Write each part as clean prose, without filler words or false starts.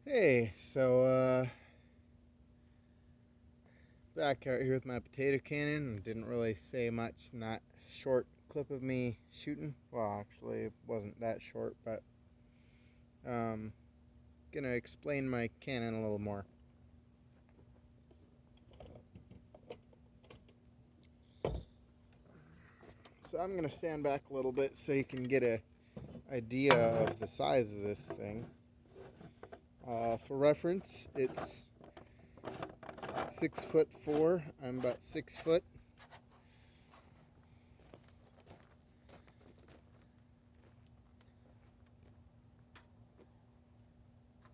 Hey, back out here with my potato cannon, and didn't really say much in that short clip of me shooting. Well, actually, it wasn't that short, but um, gonna explain my cannon a little more. So I'm gonna stand back a little bit so you can get a idea of the size of this thing. For reference, it's 6'4". I'm about 6 foot.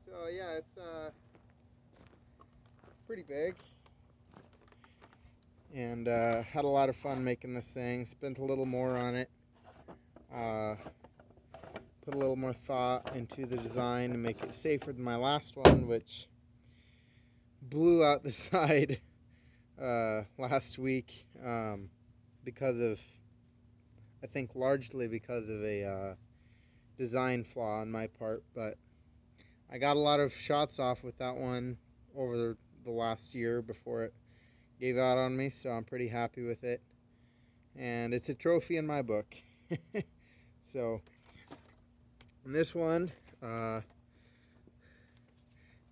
So yeah, it's pretty big, and had a lot of fun making this thing. Spent a little more on it. Uh, Put a little more thought into the design to make it safer than my last one, which blew out the side last week because of, I think, largely because of a design flaw on my part. But I got a lot of shots off with that one over the last year before it gave out on me, so I'm pretty happy with it. And it's a trophy in my book. So, in this one, now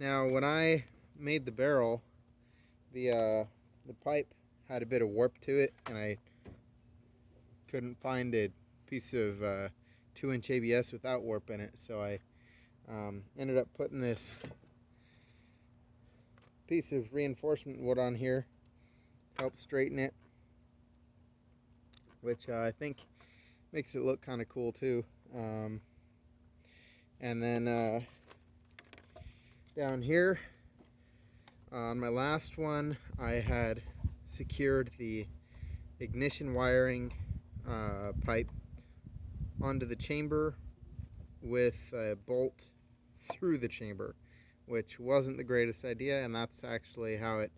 when I made the barrel, the pipe had a bit of warp to it, and I couldn't find a piece of 2-inch ABS without warp in it, so I ended up putting this piece of reinforcement wood on here, help straighten it, which I think makes it look kind of cool too. And then down here on my last one, I had secured the ignition wiring pipe onto the chamber with a bolt through the chamber, which wasn't the greatest idea, and that's actually how it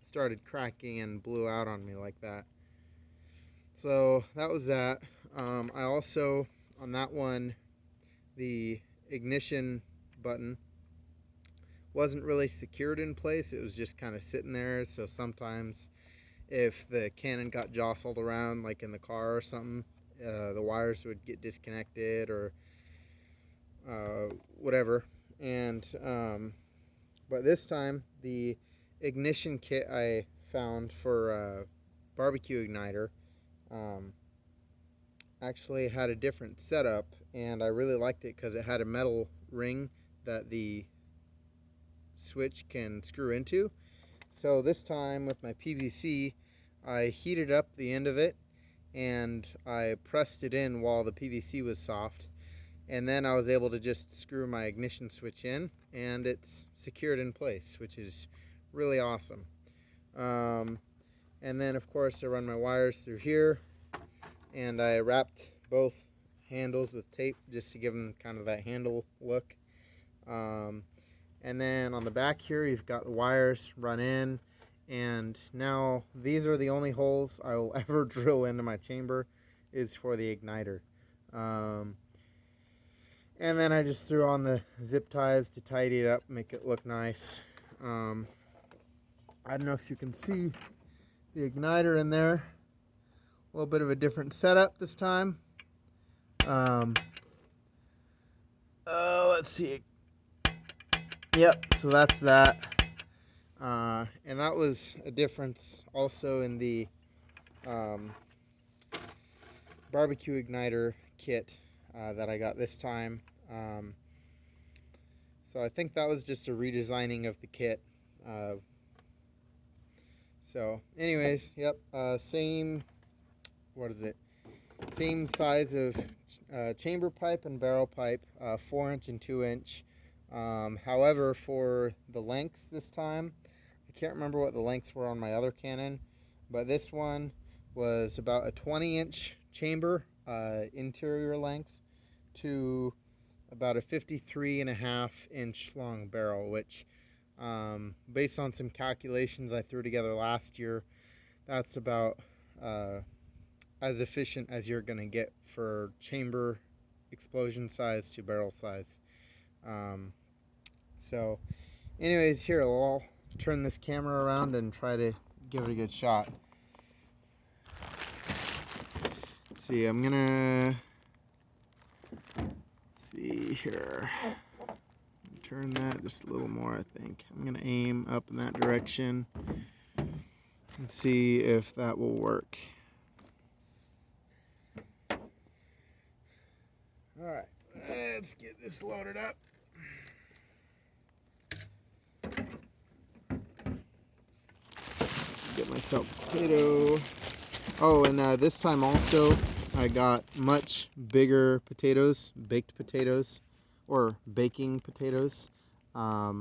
started cracking and blew out on me like that. So that was that. I also, on that one, the ignition button wasn't really secured in place. It was just kind of sitting there, so sometimes if the cannon got jostled around, like in the car or something, the wires would get disconnected or whatever. And but this time, the ignition kit I found for barbecue igniter actually had a different setup, and I really liked it because it had a metal ring that the switch can screw into. So this time with my PVC, I heated up the end of it and I pressed it in while the PVC was soft, and then I was able to just screw my ignition switch in, and it's secured in place, which is really awesome. And then of course I run my wires through here, and I wrapped both handles with tape just to give them kind of that handle look. And then on the back here, you've got the wires run in, and now these are the only holes I will ever drill into my chamber, is for the igniter. And then I just threw on the zip ties to tidy it up, make it look nice. I don't know if you can see the igniter in there. A little bit of a different setup this time. Let's see. Yep, so that's that. And that was a difference also in the barbecue igniter kit that I got this time. So I think that was just a redesigning of the kit. So anyways, yep, same, what is it? Same size of chamber pipe and barrel pipe, 4-inch and 2-inch. However, for the lengths this time, I can't remember what the lengths were on my other cannon, but this one was about a 20-inch chamber interior length to about a 53.5-inch long barrel, which based on some calculations I threw together last year, that's about as efficient as you're going to get for chamber explosion size to barrel size. So anyways, here I'll turn this camera around and try to give it a good shot. Let's see, I'm gonna see here. Turn that just a little more, I think. I'm gonna aim up in that direction and see if that will work. Alright, let's get this loaded up. Get myself a potato. Oh, and this time also I got much bigger potatoes, baked potatoes, or baking potatoes. I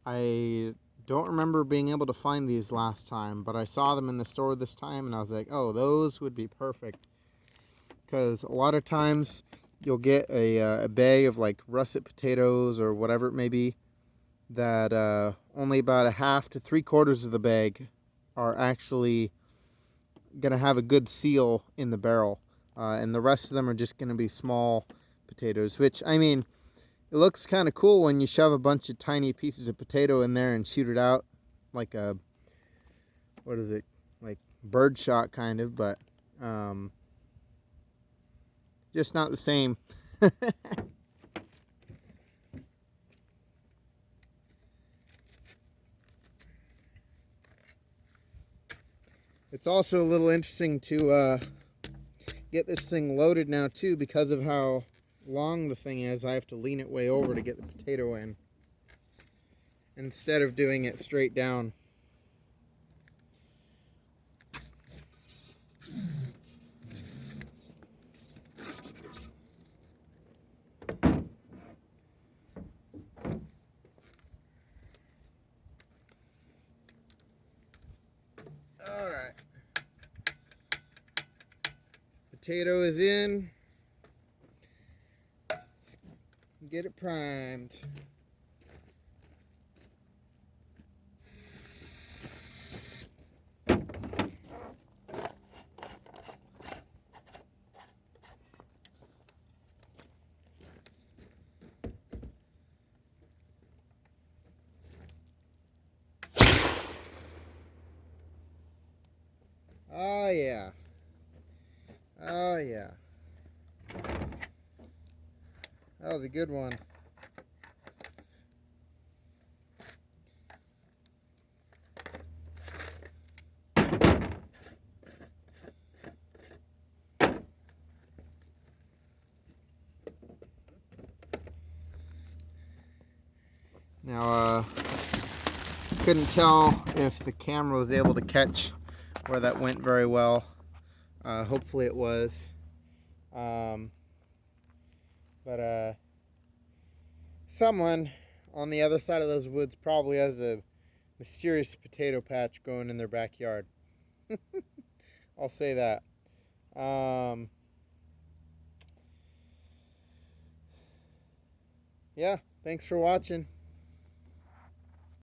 don't remember being able to find these last time, but I saw them in the store this time and I was like, oh, those would be perfect. Because a lot of times you'll get a bag of like russet potatoes or whatever it may be that only about a half to 3/4 of the bag are actually going to have a good seal in the barrel. And the rest of them are just going to be small potatoes, which, I mean, it looks kind of cool when you shove a bunch of tiny pieces of potato in there and shoot it out like a, what is it, like bird shot kind of, but just not the same. It's also a little interesting to get this thing loaded now too, because of how long the thing is. I have to lean it way over to get the potato in instead of doing it straight down. Alright. Potato is in. Let's get it primed. Oh yeah. Oh yeah. That was a good one. Now, couldn't tell if the camera was able to catch where that went very well. Hopefully it was. But someone on the other side of those woods probably has a mysterious potato patch growing in their backyard. I'll say that. Yeah, thanks for watching.